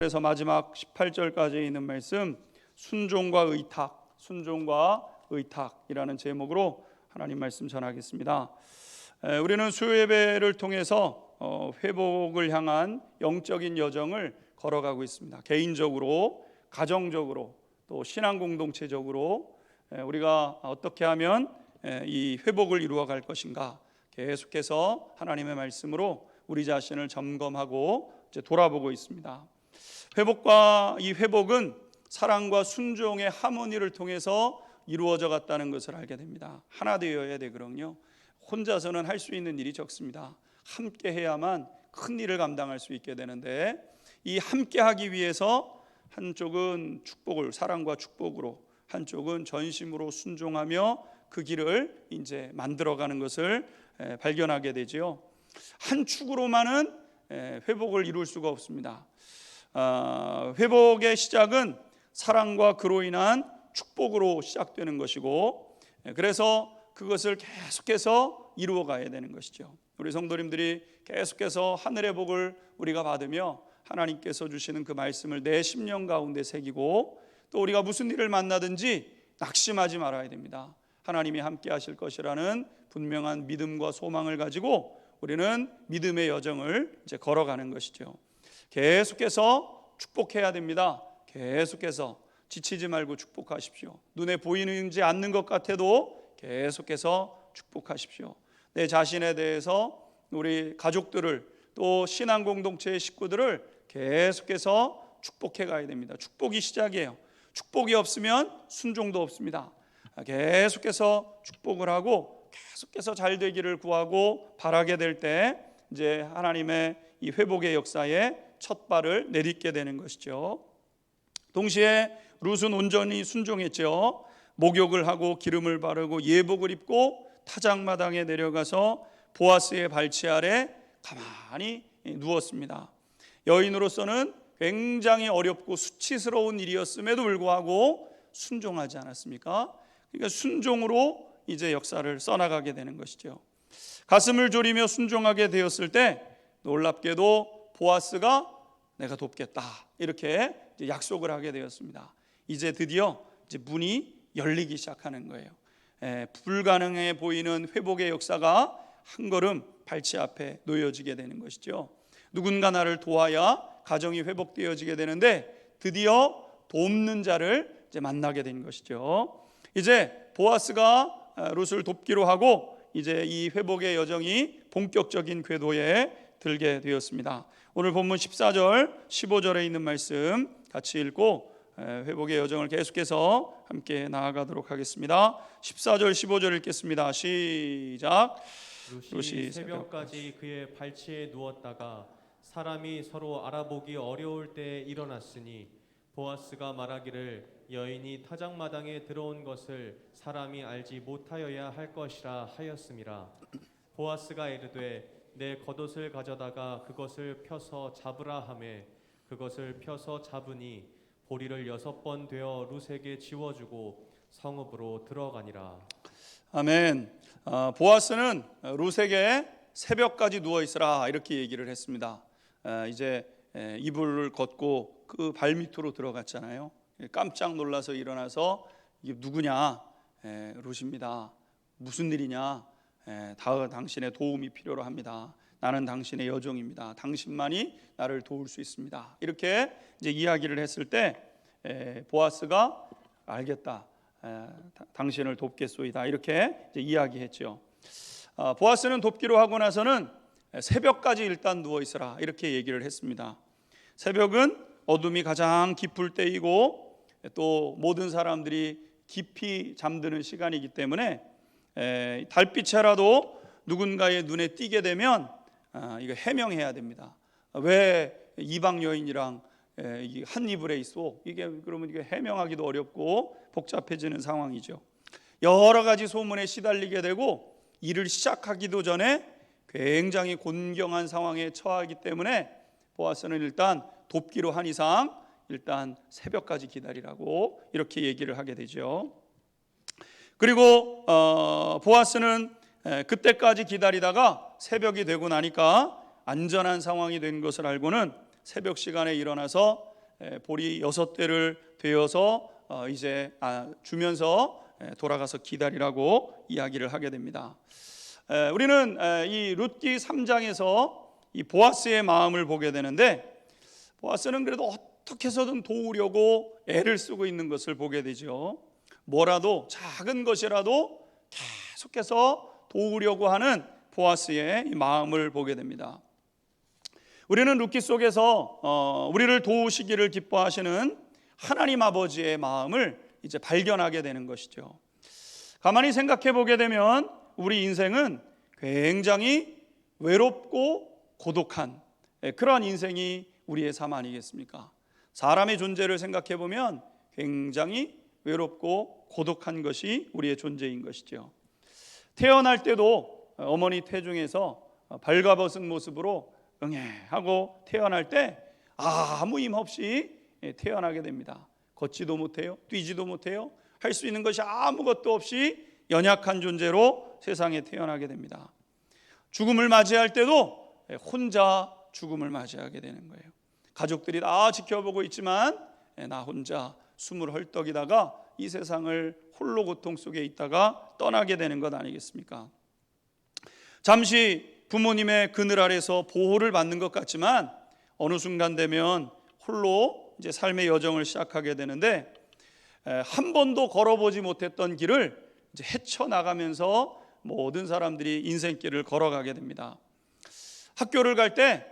그래서 마지막 18절까지 있는 말씀, 순종과 의탁이라는 제목으로 하나님 말씀 전하겠습니다. 우리는 수요예배를 통해서 회복을 향한 영적인 여정을 걸어가고 있습니다. 개인적으로, 가정적으로, 또 신앙 공동체적으로 우리가 어떻게 하면 이 회복을 이루어 갈 것인가, 계속해서 하나님의 말씀으로 우리 자신을 점검하고 이제 돌아보고 있습니다. 회복과 이 회복은 사랑과 순종의 하모니를 통해서 이루어져 갔다는 것을 알게 됩니다. 하나 되어야 되거든요. 혼자서는 할 수 있는 일이 적습니다. 함께 해야만 큰 일을 감당할 수 있게 되는데, 이 함께 하기 위해서 한쪽은 축복을, 사랑과 축복으로, 한쪽은 전심으로 순종하며 그 길을 이제 만들어가는 것을 발견하게 되지요. 한 축으로만은 회복을 이룰 수가 없습니다. 회복의 시작은 사랑과 그로 인한 축복으로 시작되는 것이고, 그래서 그것을 계속해서 이루어 가야 되는 것이죠. 우리 성도님들이 계속해서 하늘의 복을 우리가 받으며 하나님께서 주시는 그 말씀을 내 심령 가운데 새기고, 또 우리가 무슨 일을 만나든지 낙심하지 말아야 됩니다. 하나님이 함께 하실 것이라는 분명한 믿음과 소망을 가지고 우리는 믿음의 여정을 이제 걸어가는 것이죠. 계속해서 축복해야 됩니다. 계속해서 지치지 말고 축복하십시오. 눈에 보이지 않는 것 같아도 계속해서 축복하십시오. 내 자신에 대해서, 우리 가족들을, 또 신앙 공동체의 식구들을 계속해서 축복해 가야 됩니다. 축복이 시작이에요. 축복이 없으면 순종도 없습니다. 계속해서 축복을 하고 계속해서 잘 되기를 구하고 바라게 될 때 이제 하나님의 이 회복의 역사에 첫 발을 내딛게 되는 것이죠. 동시에 룻은 온전히 순종했죠. 목욕을 하고 기름을 바르고 예복을 입고 타작마당에 내려가서 보아스의 발치 아래 가만히 누웠습니다. 여인으로서는 굉장히 어렵고 수치스러운 일이었음에도 불구하고 순종하지 않았습니까? 그러니까 순종으로 이제 역사를 써나가게 되는 것이죠. 가슴을 졸이며 순종하게 되었을 때 놀랍게도 보아스가 내가 돕겠다 이렇게 이제 약속을 하게 되었습니다. 이제 드디어 이제 문이 열리기 시작하는 거예요. 불가능해 보이는 회복의 역사가 한 걸음 발치 앞에 놓여지게 되는 것이죠. 누군가 나를 도와야 가정이 회복되어지게 되는데, 드디어 돕는 자를 이제 만나게 된 것이죠. 이제 보아스가 룻을 돕기로 하고 이제 이 회복의 여정이 본격적인 궤도에 들게 되었습니다. 오늘 본문 14절 15절에 있는 말씀 같이 읽고 회복의 여정을 계속해서 함께 나아가도록 하겠습니다. 14절 15절 읽겠습니다. 시작. 룻이 새벽까지 그의 발치에 누웠다가 사람이 서로 알아보기 어려울 때에 일어났으니 보아스가 말하기를 여인이 타작마당에 들어온 것을 사람이 알지 못하여야 할 것이라 하였음이라. 보아스가 이르되 내 겉옷을 가져다가 그것을 펴서 잡으라 하매 그것을 펴서 잡으니 보리를 6번 되어 룻에게 지워주고 성읍으로 들어가니라. 아멘. 보아스는 룻에게 새벽까지 누워 있으라 이렇게 얘기를 했습니다. 이제 이불을 걷고 그 발밑으로 들어갔잖아요. 깜짝 놀라서 일어나서 이게 누구냐? 룻입니다. 무슨 일이냐? 당신의 도움이 필요로 합니다. 나는 당신의 여종입니다. 당신만이 나를 도울 수 있습니다. 이렇게 이제 이야기를 했을 때 보아스가 알겠다. 당신을 돕겠소이다. 이렇게 이제 이야기했죠. 보아스는 돕기로 하고 나서는 새벽까지 일단 누워 있으라 이렇게 얘기를 했습니다. 새벽은 어둠이 가장 깊을 때이고 또 모든 사람들이 깊이 잠드는 시간이기 때문에 달빛에라도 누군가의 눈에 띄게 되면 이거 해명해야 됩니다. 왜 이방 여인이랑 한 이불에 있어? 이게 그러면 이게 해명하기도 어렵고 복잡해지는 상황이죠. 여러 가지 소문에 시달리게 되고 일을 시작하기도 전에 굉장히 곤경한 상황에 처하기 때문에 보아스는 일단 돕기로 한 이상 일단 새벽까지 기다리라고 이렇게 얘기를 하게 되죠. 그리고 보아스는 그때까지 기다리다가 새벽이 되고 나니까 안전한 상황이 된 것을 알고는 새벽 시간에 일어나서 보리 6대를 되어서 이제 주면서 돌아가서 기다리라고 이야기를 하게 됩니다. 우리는 이 룻기 3장에서 이 보아스의 마음을 보게 되는데, 보아스는 그래도 어떻게 해서든 도우려고 애를 쓰고 있는 것을 보게 되죠. 뭐라도 작은 것이라도 계속해서 도우려고 하는 보아스의 이 마음을 보게 됩니다. 우리는 룻기 속에서 우리를 도우시기를 기뻐하시는 하나님 아버지의 마음을 이제 발견하게 되는 것이죠. 가만히 생각해 보게 되면 우리 인생은 굉장히 외롭고 고독한 그러한 인생이 우리의 삶 아니겠습니까? 사람의 존재를 생각해 보면 굉장히 외롭고 고독한 것이 우리의 존재인 것이죠. 태어날 때도 어머니 태중에서 발가벗은 모습으로 응애하고 태어날 때 아무 힘 없이 태어나게 됩니다. 걷지도 못해요, 뛰지도 못해요, 할 수 있는 것이 아무것도 없이 연약한 존재로 세상에 태어나게 됩니다. 죽음을 맞이할 때도 혼자 죽음을 맞이하게 되는 거예요. 가족들이 다 지켜보고 있지만 나 혼자 숨을 헐떡이다가 이 세상을 홀로 고통 속에 있다가 떠나게 되는 것 아니겠습니까? 잠시 부모님의 그늘 아래서 보호를 받는 것 같지만 어느 순간 되면 홀로 이제 삶의 여정을 시작하게 되는데, 한 번도 걸어보지 못했던 길을 이제 헤쳐나가면서 모든 사람들이 인생길을 걸어가게 됩니다. 학교를 갈 때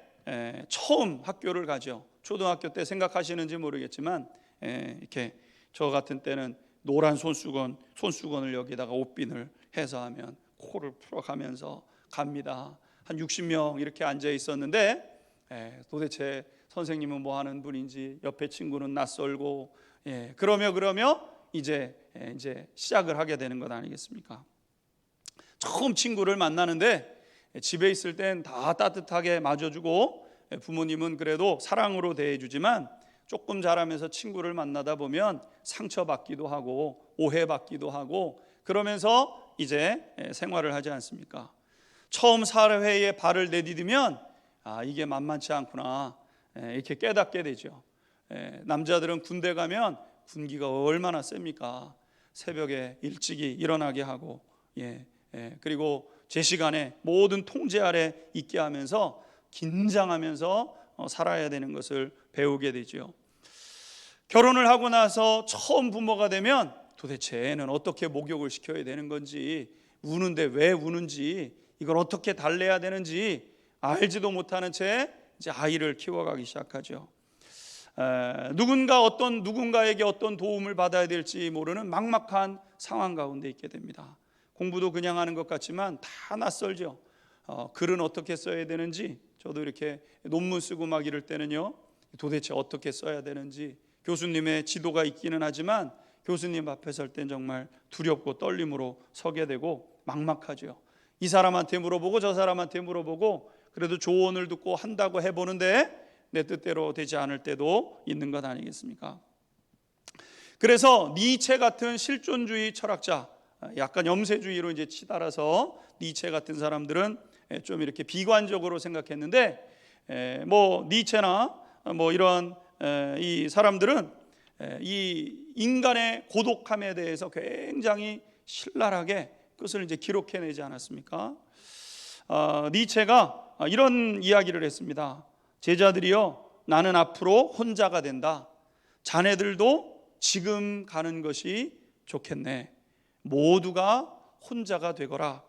처음 학교를 가죠. 초등학교 때 생각하시는지 모르겠지만 이렇게 저 같은 때는 노란 손수건을 여기다가 옷빈을 해서 하면 코를 풀어가면서 갑니다. 한 60명 이렇게 앉아 있었는데 도대체 선생님은 뭐 하는 분인지, 옆에 친구는 낯설고, 그러며 이제 시작을 하게 되는 것 아니겠습니까? 처음 친구를 만나는데 집에 있을 땐 다 따뜻하게 맞아주고 부모님은 그래도 사랑으로 대해주지만 조금 자라면서 친구를 만나다 보면 상처받기도 하고 오해받기도 하고 그러면서 이제 생활을 하지 않습니까? 처음 사회에 발을 내디디면 이게 만만치 않구나 이렇게 깨닫게 되죠. 남자들은 군대 가면 군기가 얼마나 셉니까? 새벽에 일찍이 일어나게 하고 그리고 제 시간에 모든 통제 아래 있게 하면서 긴장하면서 살아야 되는 것을 배우게 되죠. 결혼을 하고 나서 처음 부모가 되면 도대체 애는 어떻게 목욕을 시켜야 되는 건지, 우는데 왜 우는지, 이걸 어떻게 달래야 되는지 알지도 못하는 채 이제 아이를 키워가기 시작하죠. 누군가에게 어떤 도움을 받아야 될지 모르는 막막한 상황 가운데 있게 됩니다. 공부도 그냥 하는 것 같지만 다 낯설죠. 글은 어떻게 써야 되는지, 저도 이렇게 논문 쓰고 막 이럴 때는요, 도대체 어떻게 써야 되는지, 교수님의 지도가 있기는 하지만 교수님 앞에 설 땐 정말 두렵고 떨림으로 서게 되고 막막하죠. 이 사람한테 물어보고 저 사람한테 물어보고 그래도 조언을 듣고 한다고 해보는데 내 뜻대로 되지 않을 때도 있는 것 아니겠습니까? 그래서 니체 같은 실존주의 철학자, 약간 염세주의로 이제 치달아서 니체 같은 사람들은 좀 이렇게 비관적으로 생각했는데, 뭐 니체나 뭐 이런 이 사람들은 이 인간의 고독함에 대해서 굉장히 신랄하게 그것을 이제 기록해내지 않았습니까? 니체가 이런 이야기를 했습니다. 제자들이여, 나는 앞으로 혼자가 된다. 자네들도 지금 가는 것이 좋겠네. 모두가 혼자가 되거라.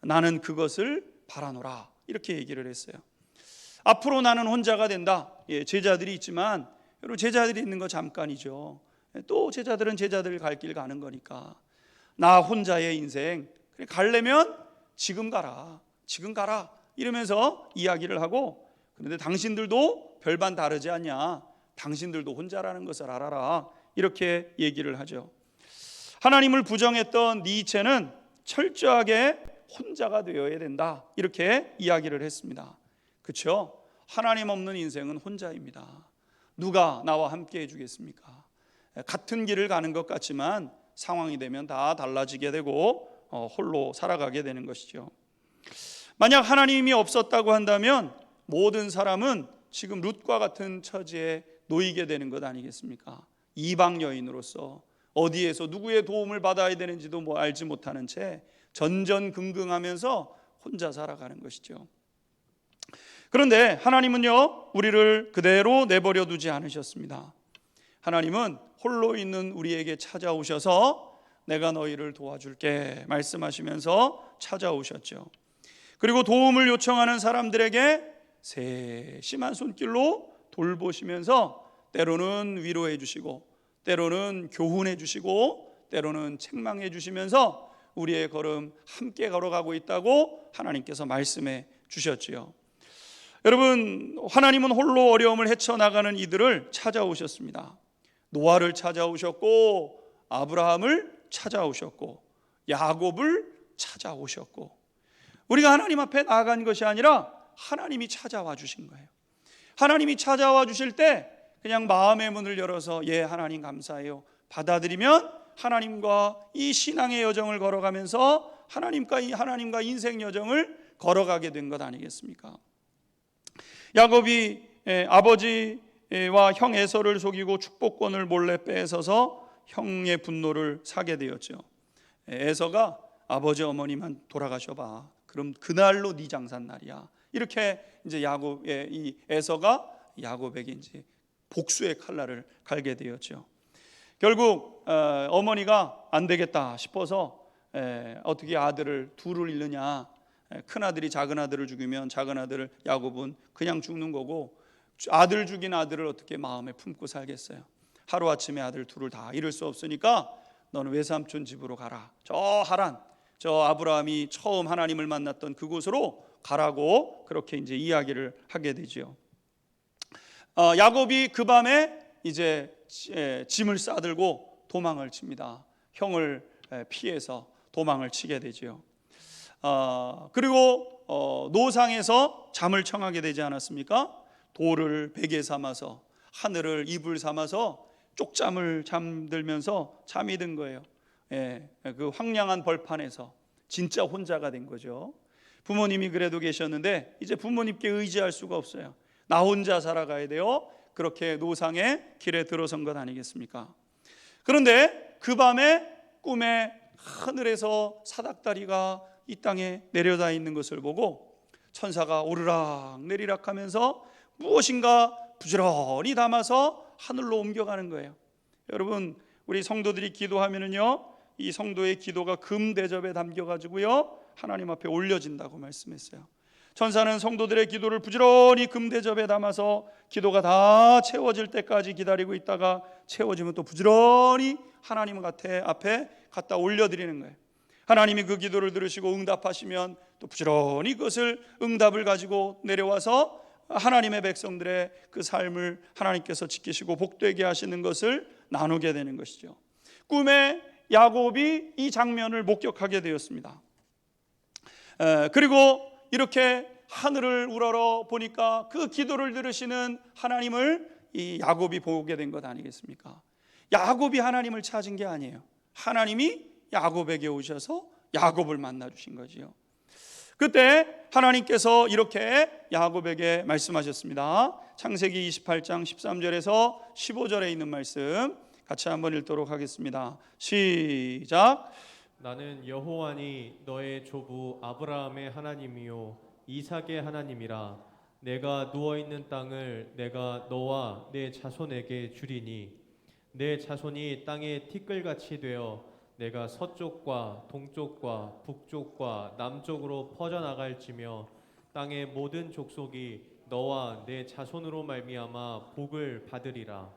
나는 그것을 바라노라. 이렇게 얘기를 했어요. 앞으로 나는 혼자가 된다. 제자들이 있지만 여러분, 제자들이 있는 거 잠깐이죠. 또 제자들은 제자들 갈 길 가는 거니까 나 혼자의 인생 그래, 가려면 지금 가라 이러면서 이야기를 하고, 그런데 당신들도 별반 다르지 않냐, 당신들도 혼자라는 것을 알아라, 이렇게 얘기를 하죠. 하나님을 부정했던 니체는 철저하게 혼자가 되어야 된다, 이렇게 이야기를 했습니다. 그렇죠? 하나님 없는 인생은 혼자입니다. 누가 나와 함께 해주겠습니까? 같은 길을 가는 것 같지만 상황이 되면 다 달라지게 되고 홀로 살아가게 되는 것이죠. 만약 하나님이 없었다고 한다면 모든 사람은 지금 룻과 같은 처지에 놓이게 되는 것 아니겠습니까? 이방 여인으로서 어디에서 누구의 도움을 받아야 되는지도 알지 못하는 채 전전긍긍하면서 혼자 살아가는 것이죠. 그런데 하나님은요, 우리를 그대로 내버려 두지 않으셨습니다. 하나님은 홀로 있는 우리에게 찾아오셔서 내가 너희를 도와줄게 말씀하시면서 찾아오셨죠. 그리고 도움을 요청하는 사람들에게 세심한 손길로 돌보시면서 때로는 위로해 주시고, 때로는 교훈해 주시고, 때로는 책망해 주시면서 우리의 걸음 함께 걸어가고 있다고 하나님께서 말씀해 주셨지요. 여러분, 하나님은 홀로 어려움을 헤쳐나가는 이들을 찾아오셨습니다. 노아를 찾아오셨고, 아브라함을 찾아오셨고, 야곱을 찾아오셨고, 우리가 하나님 앞에 나아간 것이 아니라 하나님이 찾아와 주신 거예요. 하나님이 찾아와 주실 때 그냥 마음의 문을 열어서 예, 하나님 감사해요 받아들이면 하나님과 이 신앙의 여정을 걸어가면서 하나님과 인생 여정을 걸어가게 된 것 아니겠습니까? 야곱이 아버지와 형 에서를 속이고 축복권을 몰래 뺏어서 형의 분노를 사게 되었죠. 에서가 아버지 어머니만 돌아가셔봐, 그럼 그날로 네 장산날이야. 이렇게 이제 야곱의 이 에서가 야곱에게 이제 복수의 칼날을 갈게 되었죠. 결국 어머니가 안 되겠다 싶어서 어떻게 아들을 둘을 잃느냐, 큰 아들이 작은 아들을 죽이면 작은 아들을 야곱은 그냥 죽는 거고, 아들 죽인 아들을 어떻게 마음에 품고 살겠어요. 하루아침에 아들 둘을 다 잃을 수 없으니까 너는 외삼촌 집으로 가라, 저 하란, 저 아브라함이 처음 하나님을 만났던 그곳으로 가라고 그렇게 이제 이야기를 하게 되죠. 야곱이 그 밤에 이제 짐을 싸들고 도망을 칩니다. 형을 피해서 도망을 치게 되죠. 그리고 노상에서 잠을 청하게 되지 않았습니까? 돌을 베개 삼아서, 하늘을 이불 삼아서 쪽잠을 잠들면서 잠이 든 거예요. 그 황량한 벌판에서 진짜 혼자가 된 거죠. 부모님이 그래도 계셨는데 이제 부모님께 의지할 수가 없어요. 나 혼자 살아가야 돼요. 그렇게 노상의 길에 들어선 것 아니겠습니까? 그런데 그 밤에 꿈에 하늘에서 사닥다리가 이 땅에 내려다 있는 것을 보고 천사가 오르락 내리락 하면서 무엇인가 부지런히 담아서 하늘로 옮겨가는 거예요. 여러분, 우리 성도들이 기도하면은요, 이 성도의 기도가 금 대접에 담겨가지고요 하나님 앞에 올려진다고 말씀했어요. 천사는 성도들의 기도를 부지런히 금 대접에 담아서 기도가 다 채워질 때까지 기다리고 있다가 채워지면 또 부지런히 하나님 앞에 갖다 올려드리는 거예요. 하나님이 그 기도를 들으시고 응답하시면 또 부지런히 그것을 응답을 가지고 내려와서 하나님의 백성들의 그 삶을 하나님께서 지키시고 복되게 하시는 것을 나누게 되는 것이죠. 꿈에 야곱이 이 장면을 목격하게 되었습니다. 그리고 이렇게 하늘을 우러러 보니까 그 기도를 들으시는 하나님을 이 야곱이 보게 된 것 아니겠습니까? 야곱이 하나님을 찾은 게 아니에요. 하나님이 야곱에게 오셔서 야곱을 만나 주신 거지요. 그때 하나님께서 이렇게 야곱에게 말씀하셨습니다. 창세기 28장 13절에서 15절에 있는 말씀 같이 한번 읽도록 하겠습니다. 시작. 나는 여호와니 너의 조부 아브라함의 하나님이요 이삭의 하나님이라. 내가 누워있는 땅을 내가 너와 내 자손에게 주리니 내 자손이 땅의 티끌같이 되어 내가 서쪽과 동쪽과 북쪽과 남쪽으로 퍼져나갈지며 땅의 모든 족속이 너와 내 자손으로 말미암아 복을 받으리라.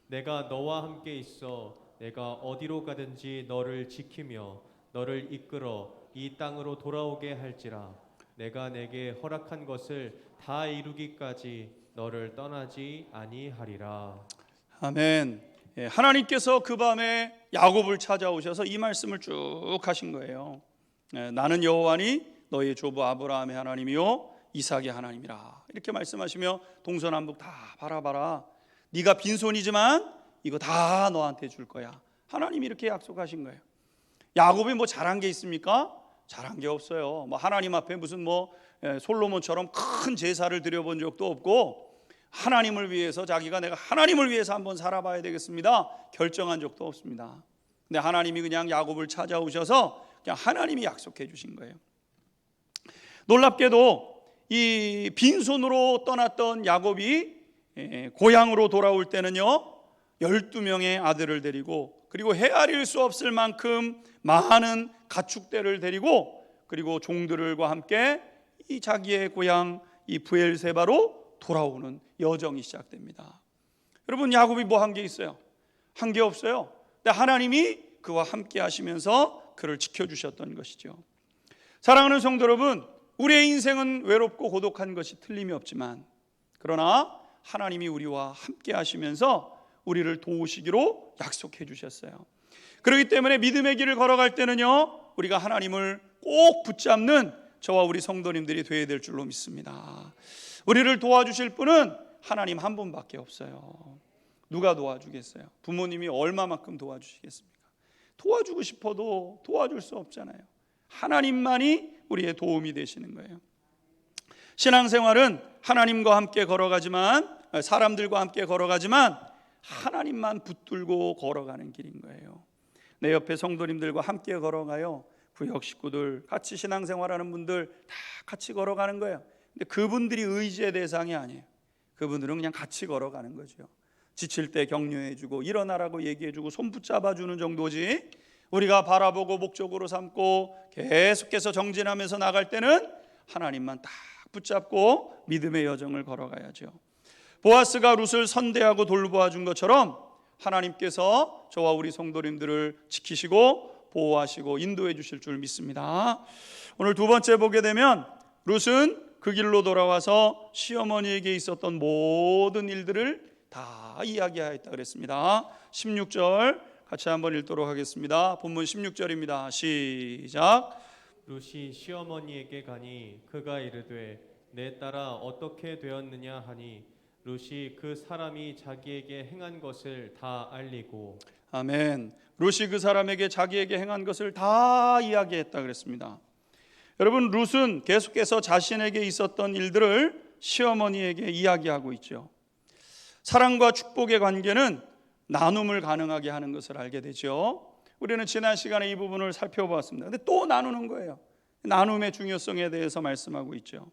내가 너와 함께 있어 내가 어디로 가든지 너를 지키며 너를 이끌어 이 땅으로 돌아오게 할지라. 내가 내게 허락한 것을 다 이루기까지 너를 떠나지 아니하리라. 아멘. 하나님께서 그 밤에 야곱을 찾아오셔서 이 말씀을 쭉 하신 거예요. 나는 여호와니 너의 조부 아브라함의 하나님이요 이삭의 하나님이라. 이렇게 말씀하시며 동서남북 다 바라봐라. 네가 빈손이지만 이거 다 너한테 줄 거야. 하나님이 이렇게 약속하신 거예요. 야곱이 뭐 잘한 게 있습니까? 잘한 게 없어요. 뭐 하나님 앞에 무슨 솔로몬처럼 큰 제사를 드려본 적도 없고, 하나님을 위해서 자기가 내가 하나님을 위해서 한번 살아봐야 되겠습니다 결정한 적도 없습니다. 근데 하나님이 그냥 야곱을 찾아오셔서 그냥 하나님이 약속해 주신 거예요. 놀랍게도 이 빈손으로 떠났던 야곱이 고향으로 돌아올 때는요 12명의 아들을 데리고, 그리고 헤아릴 수 없을 만큼 많은 가축대를 데리고, 그리고 종들과 함께 이 자기의 고향 이 브엘세바로 돌아오는 여정이 시작됩니다. 여러분, 야곱이 뭐 한 게 있어요? 한 게 없어요. 근데 하나님이 그와 함께 하시면서 그를 지켜주셨던 것이죠. 사랑하는 성도 여러분, 우리의 인생은 외롭고 고독한 것이 틀림이 없지만, 그러나 하나님이 우리와 함께 하시면서 우리를 도우시기로 약속해 주셨어요. 그렇기 때문에 믿음의 길을 걸어갈 때는요 우리가 하나님을 꼭 붙잡는 저와 우리 성도님들이 되어야 될 줄로 믿습니다. 우리를 도와주실 분은 하나님 한 분밖에 없어요. 누가 도와주겠어요? 부모님이 얼마만큼 도와주시겠습니까? 도와주고 싶어도 도와줄 수 없잖아요. 하나님만이 우리의 도움이 되시는 거예요. 신앙생활은 하나님과 함께 걸어가지만, 사람들과 함께 걸어가지만 하나님만 붙들고 걸어가는 길인 거예요. 내 옆에 성도님들과 함께 걸어가요. 구역 식구들, 같이 신앙생활하는 분들 다 같이 걸어가는 거예요. 근데 그분들이 의지의 대상이 아니에요. 그분들은 그냥 같이 걸어가는 거죠. 지칠 때 격려해주고 일어나라고 얘기해주고 손 붙잡아주는 정도지, 우리가 바라보고 목적으로 삼고 계속해서 정진하면서 나갈 때는 하나님만 딱 붙잡고 믿음의 여정을 걸어가야죠. 보아스가 룻을 선대하고 돌보아준 것처럼 하나님께서 저와 우리 성도님들을 지키시고 보호하시고 인도해 주실 줄 믿습니다. 오늘 두 번째 보게 되면 룻은 그 길로 돌아와서 시어머니에게 있었던 모든 일들을 다 이야기하였다 그랬습니다. 16절 같이 한번 읽도록 하겠습니다. 본문 16절입니다. 시작. 룻이 시어머니에게 가니 그가 이르되 내 딸아 어떻게 되었느냐 하니 룻이 그 사람이 자기에게 행한 것을 다 알리고. 아멘. 룻이 그 사람에게 자기에게 행한 것을 다 이야기했다 그랬습니다. 여러분, 룻은 계속해서 자신에게 있었던 일들을 시어머니에게 이야기하고 있죠. 사랑과 축복의 관계는 나눔을 가능하게 하는 것을 알게 되죠. 우리는 지난 시간에 이 부분을 살펴보았습니다. 근데 또 나누는 거예요. 나눔의 중요성에 대해서 말씀하고 있죠.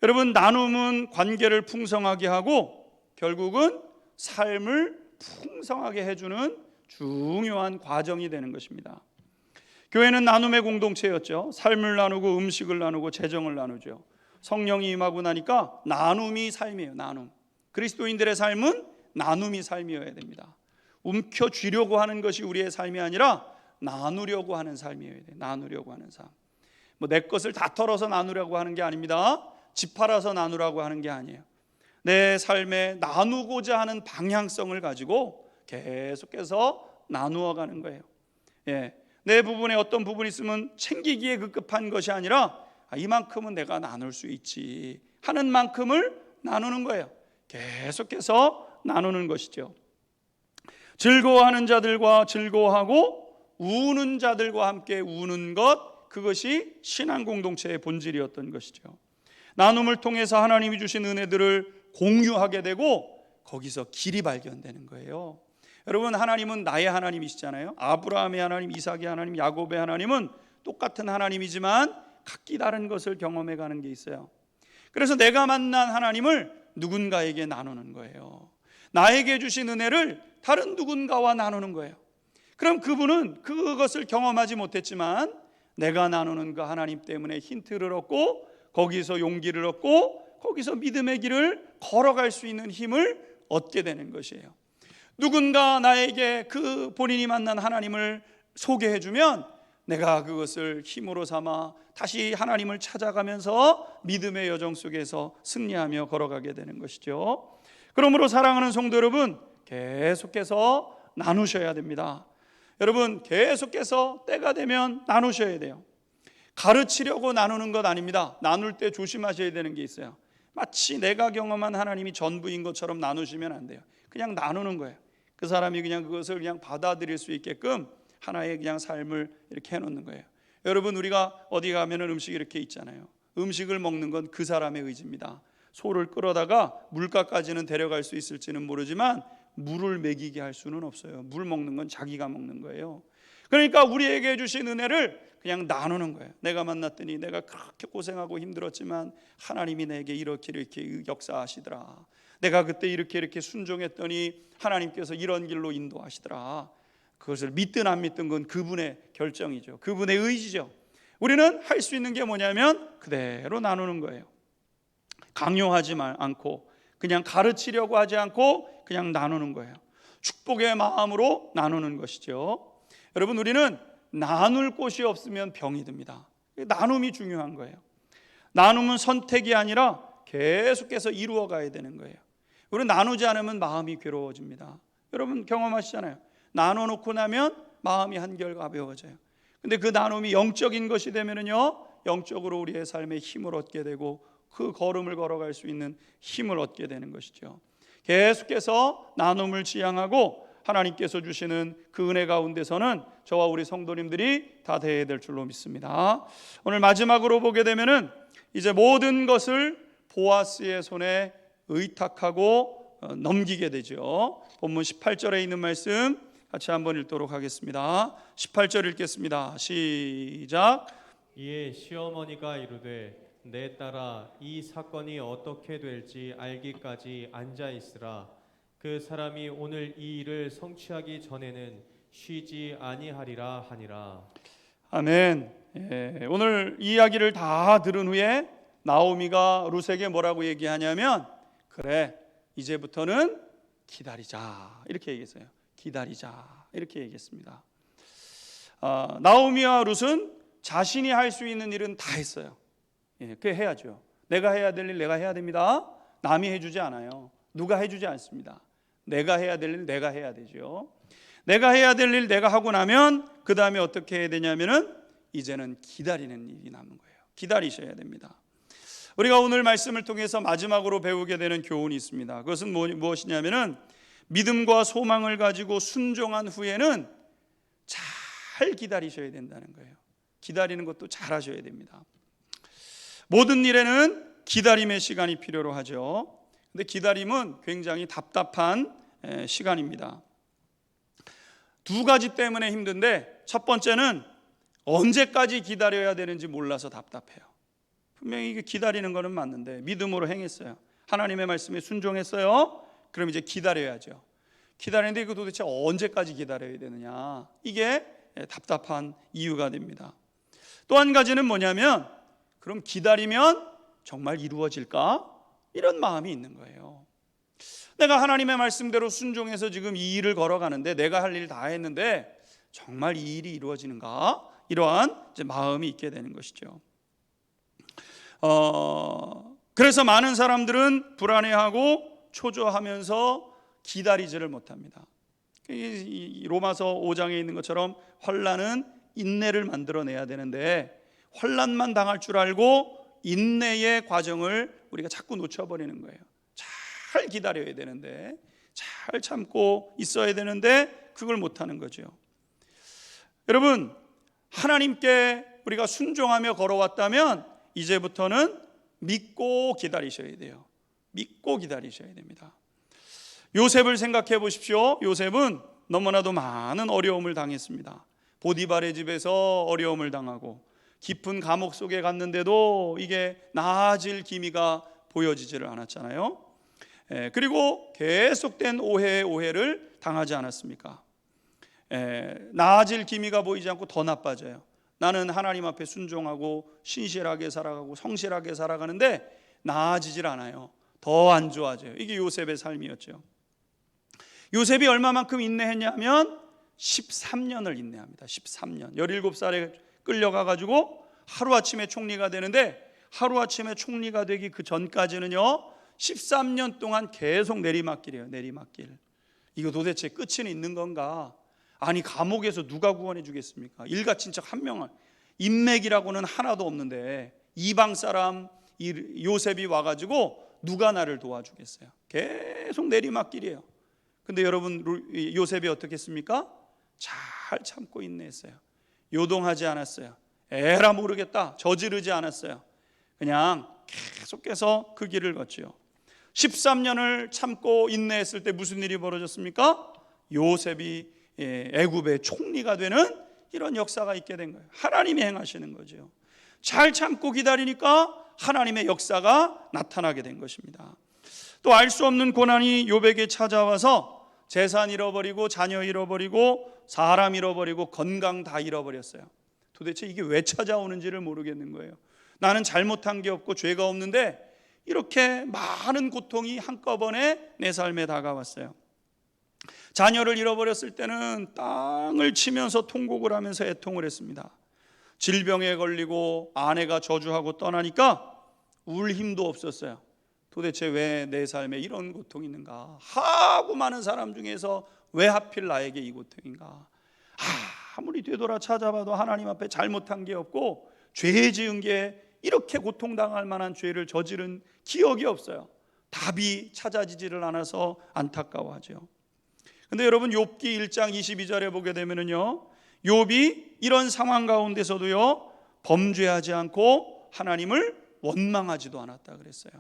여러분, 나눔은 관계를 풍성하게 하고 결국은 삶을 풍성하게 해주는 중요한 과정이 되는 것입니다. 교회는 나눔의 공동체였죠. 삶을 나누고 음식을 나누고 재정을 나누죠. 성령이 임하고 나니까 나눔이 삶이에요. 나눔. 그리스도인들의 삶은 나눔이 삶이어야 됩니다. 움켜쥐려고 하는 것이 우리의 삶이 아니라 나누려고 하는 삶이어야 돼요. 나누려고 하는 삶. 뭐 내 것을 다 털어서 나누려고 하는 게 아닙니다. 집 팔아서 나누라고 하는 게 아니에요. 내 삶에 나누고자 하는 방향성을 가지고 계속해서 나누어 가는 거예요. 내 부분에 어떤 부분이 있으면 챙기기에 급급한 것이 아니라 이만큼은 내가 나눌 수 있지 하는 만큼을 나누는 거예요. 계속해서 나누는 것이죠. 즐거워하는 자들과 즐거워하고 우는 자들과 함께 우는 것, 그것이 신앙 공동체의 본질이었던 것이죠. 나눔을 통해서 하나님이 주신 은혜들을 공유하게 되고 거기서 길이 발견되는 거예요. 여러분, 하나님은 나의 하나님이시잖아요. 아브라함의 하나님, 이삭의 하나님, 야곱의 하나님은 똑같은 하나님이지만 각기 다른 것을 경험해 가는 게 있어요. 그래서 내가 만난 하나님을 누군가에게 나누는 거예요. 나에게 주신 은혜를 다른 누군가와 나누는 거예요. 그럼 그분은 그것을 경험하지 못했지만 내가 나누는 그 하나님 때문에 힌트를 얻고 거기서 용기를 얻고 거기서 믿음의 길을 걸어갈 수 있는 힘을 얻게 되는 것이에요. 누군가 나에게 그 본인이 만난 하나님을 소개해 주면 내가 그것을 힘으로 삼아 다시 하나님을 찾아가면서 믿음의 여정 속에서 승리하며 걸어가게 되는 것이죠. 그러므로 사랑하는 성도 여러분, 계속해서 나누셔야 됩니다. 여러분, 계속해서 때가 되면 나누셔야 돼요. 가르치려고 나누는 것 아닙니다. 나눌 때 조심하셔야 되는 게 있어요. 마치 내가 경험한 하나님이 전부인 것처럼 나누시면 안 돼요. 그냥 나누는 거예요. 그 사람이 그냥 그것을 그냥 받아들일 수 있게끔 하나의 그냥 삶을 이렇게 해놓는 거예요. 여러분, 우리가 어디 가면은 음식이 이렇게 있잖아요. 음식을 먹는 건 그 사람의 의지입니다. 소를 끌어다가 물가까지는 데려갈 수 있을지는 모르지만 물을 먹이게 할 수는 없어요. 물 먹는 건 자기가 먹는 거예요. 그러니까 우리에게 주신 은혜를 그냥 나누는 거예요. 내가 만났더니 내가 그렇게 고생하고 힘들었지만 하나님이 내게 이렇게 역사하시더라. 내가 그때 이렇게 순종했더니 하나님께서 이런 길로 인도하시더라. 그것을 믿든 안 믿든 건 그분의 결정이죠. 그분의 의지죠. 우리는 할 수 있는 게 뭐냐면 그대로 나누는 거예요. 강요하지 않고 그냥 가르치려고 하지 않고 그냥 나누는 거예요. 축복의 마음으로 나누는 것이죠. 여러분, 우리는 나눌 곳이 없으면 병이 듭니다. 나눔이 중요한 거예요. 나눔은 선택이 아니라 계속해서 이루어 가야 되는 거예요. 우리는 나누지 않으면 마음이 괴로워집니다. 여러분 경험하시잖아요. 나눠놓고 나면 마음이 한결 가벼워져요. 근데 그 나눔이 영적인 것이 되면은요, 영적으로 우리의 삶에 힘을 얻게 되고 그 걸음을 걸어갈 수 있는 힘을 얻게 되는 것이죠. 계속해서 나눔을 지향하고 하나님께서 주시는 그 은혜 가운데서는 저와 우리 성도님들이 다 대해야 될 줄로 믿습니다. 오늘 마지막으로 보게 되면은 이제 모든 것을 보아스의 손에 의탁하고 넘기게 되죠. 본문 18절에 있는 말씀 같이 한번 읽도록 하겠습니다. 18절 읽겠습니다. 시작. 이에 시어머니가 이르되 내 딸아 이 사건이 어떻게 될지 알기까지 앉아 있으라. 그 사람이 오늘 이 일을 성취하기 전에는 쉬지 아니하리라 하니라. 아멘. 오늘 이 이야기를 다 들은 후에 나오미가 룻에게 뭐라고 얘기하냐면 그래 이제부터는 기다리자 이렇게 얘기했어요. 기다리자 이렇게 얘기했습니다. 나오미와 룻은 자신이 할 수 있는 일은 다 했어요. 그게 해야죠. 내가 해야 될 일 내가 해야 됩니다. 남이 해주지 않아요. 누가 해주지 않습니다. 내가 해야 될 일 내가 해야 되죠. 내가 해야 될 일 내가 하고 나면 그 다음에 어떻게 해야 되냐면은 이제는 기다리는 일이 남은 거예요. 기다리셔야 됩니다. 우리가 오늘 말씀을 통해서 마지막으로 배우게 되는 교훈이 있습니다. 그것은 무엇이냐면은 믿음과 소망을 가지고 순종한 후에는 잘 기다리셔야 된다는 거예요. 기다리는 것도 잘 하셔야 됩니다. 모든 일에는 기다림의 시간이 필요로 하죠. 근데 기다림은 굉장히 답답한 시간입니다. 두 가지 때문에 힘든데 첫 번째는 언제까지 기다려야 되는지 몰라서 답답해요. 분명히 기다리는 거는 맞는데 믿음으로 행했어요. 하나님의 말씀에 순종했어요. 그럼 이제 기다려야죠. 기다리는데 이거 도대체 언제까지 기다려야 되느냐, 이게 답답한 이유가 됩니다. 또 한 가지는 뭐냐면 그럼 기다리면 정말 이루어질까? 이런 마음이 있는 거예요. 내가 하나님의 말씀대로 순종해서 지금 이 일을 걸어가는데 내가 할 일 다 했는데 정말 이 일이 이루어지는가? 이러한 이제 마음이 있게 되는 것이죠. 그래서 많은 사람들은 불안해하고 초조하면서 기다리지를 못합니다. 이 로마서 5장에 있는 것처럼 환난은 인내를 만들어내야 되는데 환난만 당할 줄 알고 인내의 과정을 우리가 자꾸 놓쳐버리는 거예요. 잘 기다려야 되는데, 잘 참고 있어야 되는데 그걸 못하는 거죠. 여러분, 하나님께 우리가 순종하며 걸어왔다면 이제부터는 믿고 기다리셔야 돼요. 믿고 기다리셔야 됩니다. 요셉을 생각해 보십시오. 요셉은 너무나도 많은 어려움을 당했습니다. 보디발의 집에서 어려움을 당하고 깊은 감옥 속에 갔는데도 이게 나아질 기미가 보여지지를 않았잖아요. 그리고 계속된 오해를 당하지 않았습니까? 나아질 기미가 보이지 않고 더 나빠져요. 나는 하나님 앞에 순종하고 신실하게 살아가고 성실하게 살아가는데 나아지질 않아요. 더 안 좋아져요. 이게 요셉의 삶이었죠. 요셉이 얼마만큼 인내했냐면 13년을 인내합니다. 13년. 17살에 끌려가가지고 하루아침에 총리가 되는데 하루아침에 총리가 되기 그 전까지는요 13년 동안 계속 내리막길이에요. 내리막길. 이거 도대체 끝은 있는 건가? 아니 감옥에서 누가 구원해 주겠습니까? 일가친척 한 명을, 인맥이라고는 하나도 없는데 이방 사람 요셉이 와가지고 누가 나를 도와주겠어요? 계속 내리막길이에요. 근데 여러분 요셉이 어떻게 했습니까? 잘 참고 인내했어요. 요동하지 않았어요. 에라 모르겠다 저지르지 않았어요. 그냥 계속해서 그 길을 걷지요. 13년을 참고 인내했을 때 무슨 일이 벌어졌습니까? 요셉이 애굽의 총리가 되는 이런 역사가 있게 된 거예요. 하나님이 행하시는 거죠. 잘 참고 기다리니까 하나님의 역사가 나타나게 된 것입니다. 또 알 수 없는 고난이 욥에게 찾아와서 재산 잃어버리고 자녀 잃어버리고 사람 잃어버리고 건강 다 잃어버렸어요. 도대체 이게 왜 찾아오는지를 모르겠는 거예요. 나는 잘못한 게 없고 죄가 없는데 이렇게 많은 고통이 한꺼번에 내 삶에 다가왔어요. 자녀를 잃어버렸을 때는 땅을 치면서 통곡을 하면서 애통을 했습니다. 질병에 걸리고 아내가 저주하고 떠나니까 울 힘도 없었어요. 도대체 왜 내 삶에 이런 고통이 있는가? 하고 많은 사람 중에서 왜 하필 나에게 이 고통인가? 아무리 되돌아 찾아봐도 하나님 앞에 잘못한 게 없고 죄 지은 게 이렇게 고통당할 만한 죄를 저지른 기억이 없어요. 답이 찾아지지를 않아서 안타까워하죠. 근데 여러분 욥기 1장 22절에 보게 되면은요, 욥이 이런 상황 가운데서도요 범죄하지 않고 하나님을 원망하지도 않았다 그랬어요.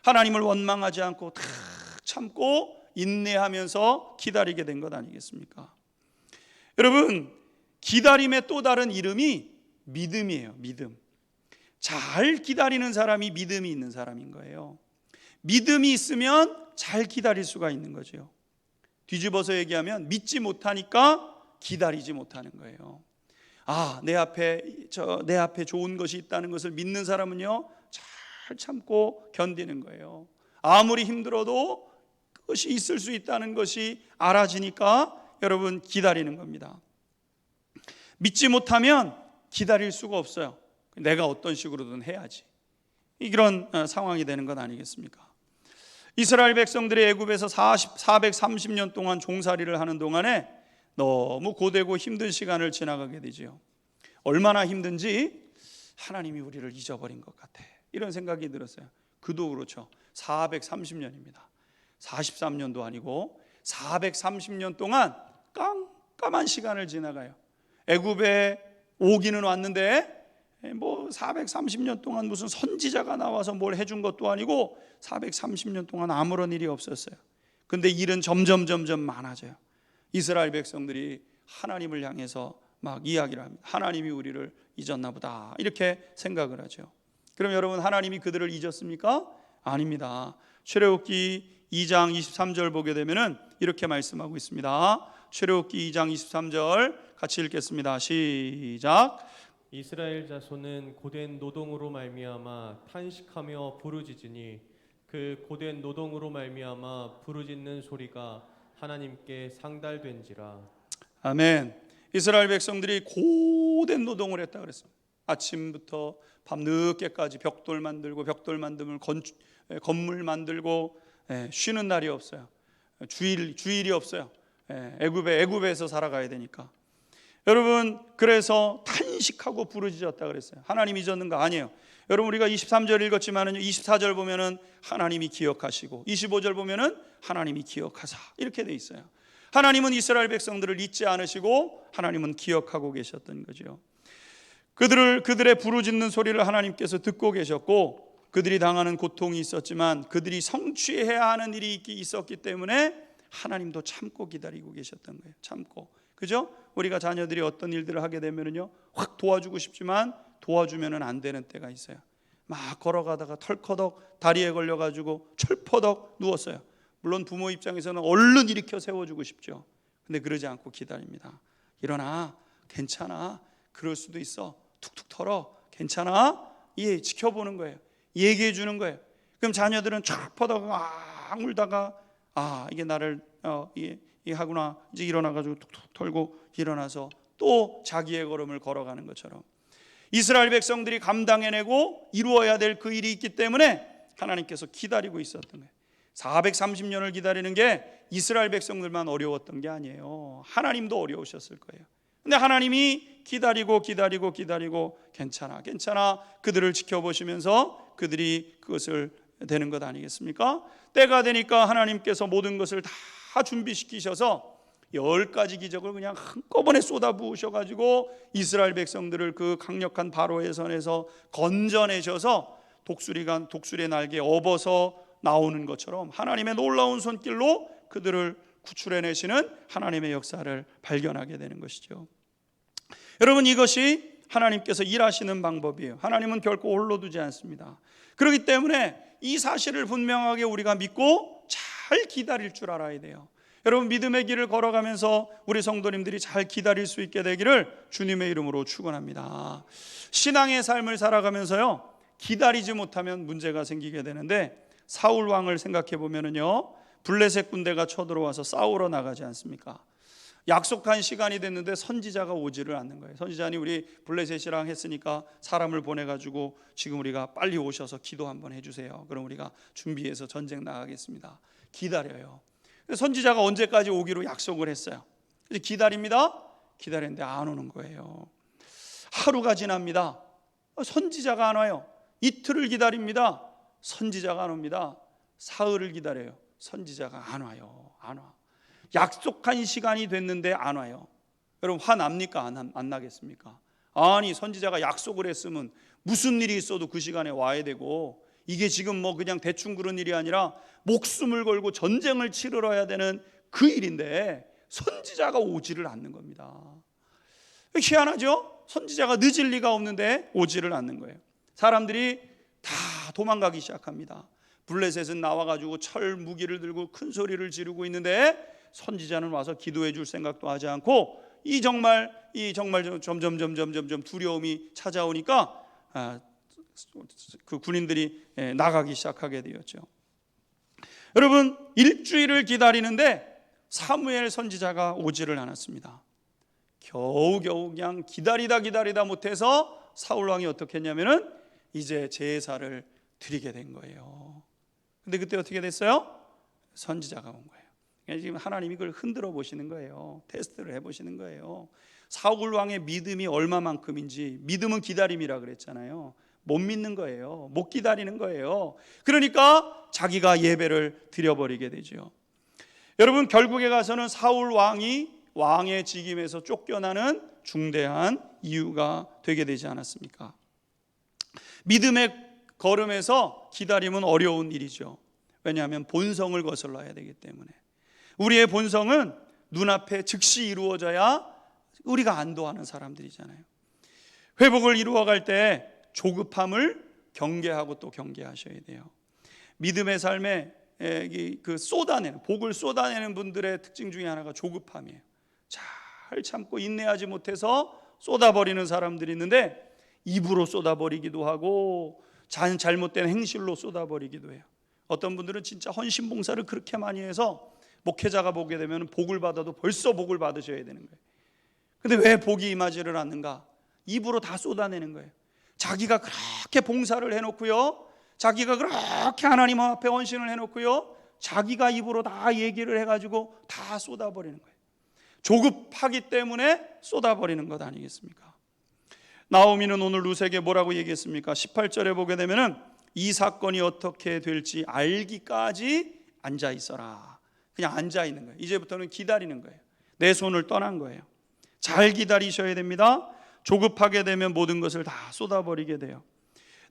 하나님을 원망하지 않고 다 참고 인내하면서 기다리게 된 것 아니겠습니까? 여러분, 기다림의 또 다른 이름이 믿음이에요. 믿음. 잘 기다리는 사람이 믿음이 있는 사람인 거예요. 믿음이 있으면 잘 기다릴 수가 있는 거죠. 뒤집어서 얘기하면 믿지 못하니까 기다리지 못하는 거예요. 내 앞에 좋은 것이 있다는 것을 믿는 사람은요 잘 참고 견디는 거예요. 아무리 힘들어도 그것이 있을 수 있다는 것이 알아지니까 여러분 기다리는 겁니다. 믿지 못하면 기다릴 수가 없어요. 내가 어떤 식으로든 해야지. 이런 상황이 되는 것 아니겠습니까? 이스라엘 백성들이 애굽에서 430년 동안 종살이를 하는 동안에 너무 고되고 힘든 시간을 지나가게 되죠. 얼마나 힘든지 하나님이 우리를 잊어버린 것 같아, 이런 생각이 들었어요. 그도 그렇죠. 430년입니다. 43년도 아니고 430년 동안 깜깜한 시간을 지나가요. 애굽에 오기는 왔는데 430년 동안 무슨 선지자가 나와서 뭘 해준 것도 아니고 430년 동안 아무런 일이 없었어요. 근데 일은 점점 많아져요. 이스라엘 백성들이 하나님을 향해서 막 이야기를 합니다. 하나님이 우리를 잊었나 보다, 이렇게 생각을 하죠. 그럼 여러분, 하나님이 그들을 잊었습니까? 아닙니다. 출애굽기 2장 23절 보게 되면은 이렇게 말씀하고 있습니다. 출애굽기 2장 23절 같이 읽겠습니다. 시작. 이스라엘 자손은 고된 노동으로 말미암아 탄식하며 부르짖으니 그 고된 노동으로 말미암아 부르짖는 소리가 하나님께 상달된지라. 아멘. 이스라엘 백성들이 고된 노동을 했다 그랬습니다. 아침부터 밤 늦게까지 벽돌 만들면 건물 만들고 쉬는 날이 없어요. 주일이 없어요. 애굽에서 살아가야 되니까. 여러분, 그래서 탄식하고 부르짖었다 그랬어요. 하나님 잊었는가? 아니에요. 여러분, 우리가 23절 읽었지만은 24절 보면은 하나님이 기억하시고 25절 보면은 하나님이 기억하사, 이렇게 돼 있어요. 하나님은 이스라엘 백성들을 잊지 않으시고 하나님은 기억하고 계셨던 거죠. 그들의 부르짖는 소리를 하나님께서 듣고 계셨고, 그들이 당하는 고통이 있었지만 그들이 성취해야 하는 일이 있었기 때문에 하나님도 참고 기다리고 계셨던 거예요. 참고. 그죠? 우리가 자녀들이 어떤 일들을 하게 되면은요, 확 도와주고 싶지만 도와주면은 안 되는 때가 있어요. 막 걸어가다가 털커덕 다리에 걸려가지고 철퍼덕 누웠어요. 물론 부모 입장에서는 얼른 일으켜 세워주고 싶죠. 근데 그러지 않고 기다립니다. 일어나, 괜찮아, 그럴 수도 있어, 툭툭 털어, 괜찮아, 지켜보는 거예요. 얘기해 주는 거예요. 그럼 자녀들은 철퍼덕 울다가 이게 나를 하구나, 이제 일어나가지고 툭툭 털고 일어나서 또 자기의 걸음을 걸어가는 것처럼 이스라엘 백성들이 감당해내고 이루어야 될 그 일이 있기 때문에 하나님께서 기다리고 있었던 거예요. 430년을 기다리는 게 이스라엘 백성들만 어려웠던 게 아니에요. 하나님도 어려우셨을 거예요. 근데 하나님이 기다리고 괜찮아 그들을 지켜보시면서 그들이 그것을 되는 것 아니겠습니까? 때가 되니까 하나님께서 모든 것을 다 준비시키셔서 10가지 기적을 그냥 한꺼번에 쏟아부으셔가지고 이스라엘 백성들을 그 강력한 바로의 손에서 건져내셔서 독수리의 날개에 업어서 나오는 것처럼 하나님의 놀라운 손길로 그들을 구출해내시는 하나님의 역사를 발견하게 되는 것이죠. 여러분, 이것이 하나님께서 일하시는 방법이에요. 하나님은 결코 홀로 두지 않습니다. 그렇기 때문에 이 사실을 분명하게 우리가 믿고 잘 기다릴 줄 알아야 돼요. 여러분, 믿음의 길을 걸어가면서 우리 성도님들이 잘 기다릴 수 있게 되기를 주님의 이름으로 축원합니다. 신앙의 삶을 살아가면서요, 기다리지 못하면 문제가 생기게 되는데, 사울 왕을 생각해 보면은요, 블레셋 군대가 쳐들어와서 싸우러 나가지 않습니까? 약속한 시간이 됐는데 선지자가 오지를 않는 거예요. 선지자님, 우리 블레셋이랑 했으니까 사람을 보내가지고 지금 우리가 빨리 오셔서 기도 한번 해주세요. 그럼 우리가 준비해서 전쟁 나가겠습니다. 기다려요. 선지자가 언제까지 오기로 약속을 했어요. 그래서 기다립니다. 기다렸는데 안 오는 거예요. 하루가 지납니다. 선지자가 안 와요. 이틀을 기다립니다. 선지자가 안 옵니다. 사흘을 기다려요. 선지자가 안 와요. 안 와. 약속한 시간이 됐는데 안 와요. 여러분, 화납니까? 안 나겠습니까? 아니, 선지자가 약속을 했으면 무슨 일이 있어도 그 시간에 와야 되고, 이게 지금 뭐 그냥 대충 그런 일이 아니라 목숨을 걸고 전쟁을 치러야 되는 그 일인데 선지자가 오지를 않는 겁니다. 희한하죠? 선지자가 늦을 리가 없는데 오지를 않는 거예요. 사람들이 다 도망가기 시작합니다. 블레셋은 나와가지고 철 무기를 들고 큰 소리를 지르고 있는데 선지자는 와서 기도해 줄 생각도 하지 않고, 이 정말 점점 두려움이 찾아오니까 그 군인들이 나가기 시작하게 되었죠. 여러분, 일주일을 기다리는데 사무엘 선지자가 오지를 않았습니다. 겨우 그냥 기다리다 못해서 사울 왕이 어떻게 했냐면은 이제 제사를 드리게 된 거예요. 근데 그때 어떻게 됐어요? 선지자가 온 거예요. 지금 하나님이 그걸 흔들어 보시는 거예요. 테스트를 해보시는 거예요. 사울 왕의 믿음이 얼마만큼인지. 믿음은 기다림이라 그랬잖아요. 못 믿는 거예요. 못 기다리는 거예요. 그러니까 자기가 예배를 드려버리게 되죠. 여러분, 결국에 가서는 사울 왕이 왕의 직임에서 쫓겨나는 중대한 이유가 되게 되지 않았습니까? 믿음의 걸음에서 기다림은 어려운 일이죠. 왜냐하면 본성을 거슬러야 되기 때문에. 우리의 본성은 눈앞에 즉시 이루어져야 우리가 안도하는 사람들이잖아요. 회복을 이루어갈 때 조급함을 경계하고 또 경계하셔야 돼요. 믿음의 삶에 복을 쏟아내는 분들의 특징 중에 하나가 조급함이에요. 잘 참고 인내하지 못해서 쏟아버리는 사람들이 있는데, 입으로 쏟아버리기도 하고 잘못된 행실로 쏟아버리기도 해요. 어떤 분들은 진짜 헌신봉사를 그렇게 많이 해서 목회자가 보게 되면 복을 받아도 벌써 복을 받으셔야 되는 거예요. 근데 왜 복이 임하지를 않는가? 입으로 다 쏟아내는 거예요. 자기가 그렇게 봉사를 해놓고요, 자기가 그렇게 하나님 앞에 헌신을 해놓고요, 자기가 입으로 다 얘기를 해가지고 다 쏟아버리는 거예요. 조급하기 때문에 쏟아버리는 것 아니겠습니까? 나오미는 오늘 룻에게 뭐라고 얘기했습니까? 18절에 보게 되면은 이 사건이 어떻게 될지 알기까지 앉아 있어라. 그냥 앉아 있는 거예요. 이제부터는 기다리는 거예요. 내 손을 떠난 거예요. 잘 기다리셔야 됩니다. 조급하게 되면 모든 것을 다 쏟아버리게 돼요.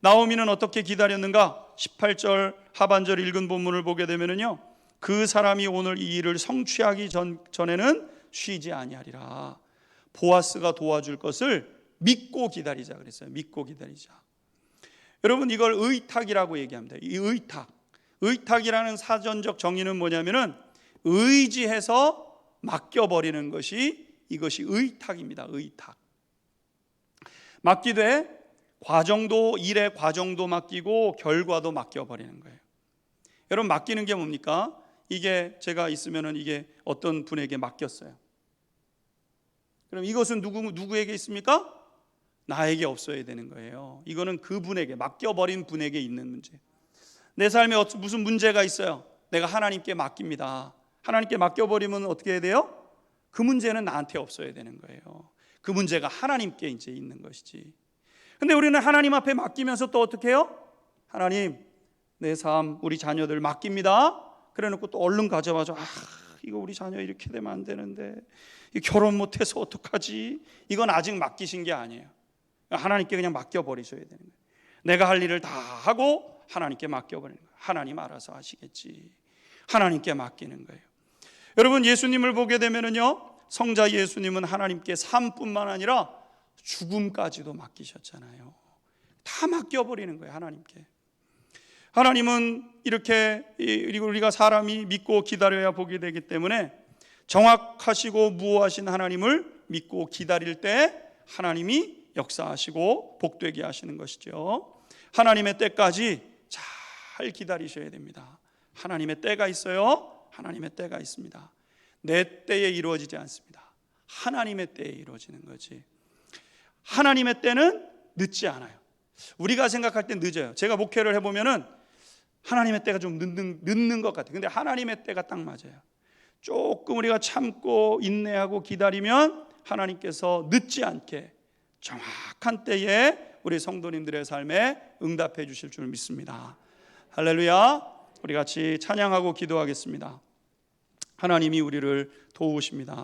나오미는 어떻게 기다렸는가? 18절 하반절 읽은 본문을 보게 되면은요, 그 사람이 오늘 이 일을 성취하기 전에는 쉬지 아니하리라. 보아스가 도와줄 것을 믿고 기다리자 그랬어요. 믿고 기다리자. 여러분, 이걸 의탁이라고 얘기합니다. 이 의탁이라는 사전적 정의는 뭐냐면은 의지해서 맡겨버리는 것이, 이것이 의탁입니다. 의탁. 맡기되 일의 과정도 맡기고 결과도 맡겨버리는 거예요. 여러분, 맡기는 게 뭡니까? 이게 제가 있으면은 이게 어떤 분에게 맡겼어요. 그럼 이것은 누구에게 있습니까? 나에게 없어야 되는 거예요. 이거는 그분에게, 맡겨버린 분에게 있는 문제. 내 삶에 무슨 문제가 있어요. 내가 하나님께 맡깁니다. 하나님께 맡겨버리면 어떻게 해야 돼요? 그 문제는 나한테 없어야 되는 거예요. 그 문제가 하나님께 이제 있는 것이지. 근데 우리는 하나님 앞에 맡기면서 또 어떻게 해요? 하나님, 내 삶, 우리 자녀들 맡깁니다. 그래 놓고 또 얼른 가져와서, 이거 우리 자녀 이렇게 되면 안 되는데, 결혼 못해서 어떡하지? 이건 아직 맡기신 게 아니에요. 하나님께 그냥 맡겨버리셔야 되는 거예요. 내가 할 일을 다 하고 하나님께 맡겨버리는 거예요. 하나님 알아서 하시겠지. 하나님께 맡기는 거예요. 여러분, 예수님을 보게 되면은요, 성자 예수님은 하나님께 삶뿐만 아니라 죽음까지도 맡기셨잖아요. 다 맡겨버리는 거예요, 하나님께. 하나님은 이렇게 우리가 사람이 믿고 기다려야 보게 되기 때문에 정확하시고 무오하신 하나님을 믿고 기다릴 때 하나님이 역사하시고 복되게 하시는 것이죠. 하나님의 때까지 잘 기다리셔야 됩니다. 하나님의 때가 있어요. 하나님의 때가 있습니다. 내 때에 이루어지지 않습니다. 하나님의 때에 이루어지는 거지. 하나님의 때는 늦지 않아요. 우리가 생각할 때 늦어요. 제가 목회를 해보면은 하나님의 때가 좀 늦는 것 같아요. 근데 하나님의 때가 딱 맞아요. 조금 우리가 참고 인내하고 기다리면 하나님께서 늦지 않게 정확한 때에 우리 성도님들의 삶에 응답해 주실 줄 믿습니다. 할렐루야. 우리 같이 찬양하고 기도하겠습니다. 하나님이 우리를 도우십니다.